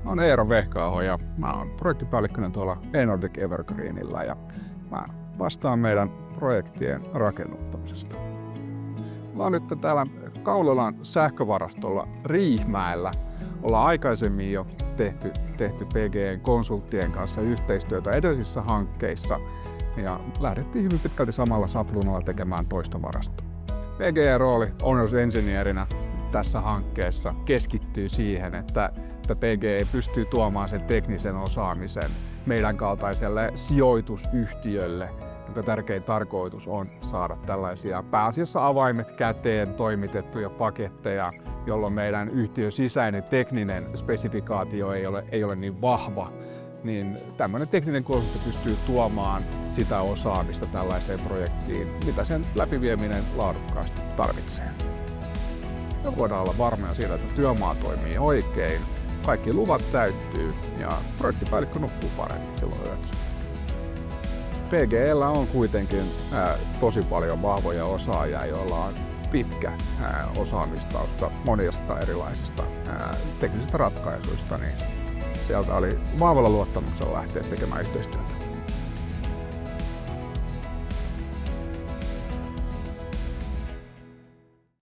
Mä oon Eero Vehkaaho ja mä oon projektipäällikkönä tuolla eNordic Evergreenillä ja mä vastaan meidän projektien rakennuttamisesta. Mä oon nyt täällä Kaulolan sähkövarastolla Riihimäellä. Ollaan aikaisemmin jo tehty PGE-konsulttien kanssa yhteistyötä edellisissä hankkeissa ja lähdettiin hyvin pitkälti samalla sapluunalla tekemään toista varastoa. PGE-rooli Owners Engineerinä tässä hankkeessa keskittyy siihen, että PGE pystyy tuomaan sen teknisen osaamisen meidän kaltaiselle sijoitusyhtiölle, jonka tärkein tarkoitus on saada tällaisia pääasiassa avaimet käteen toimitettuja paketteja, jolloin meidän yhtiön sisäinen tekninen spesifikaatio ei ole niin vahva, niin tämmöinen tekninen konsultti pystyy tuomaan sitä osaamista tällaiseen projektiin, mitä sen läpivieminen laadukkaasti tarvitsee. Ja voidaan olla varmoja siitä, että työmaa toimii oikein, kaikki luvat täyttyy ja projektipäällikkö nukkuu paremmin silloin yössä. PGE:llä on kuitenkin tosi paljon vahvoja osaajia, joilla on pitkä osaamistausta monista erilaisista teknisistä ratkaisuista, niin sieltä oli vahvalla luottamuksella lähteä tekemään yhteistyötä.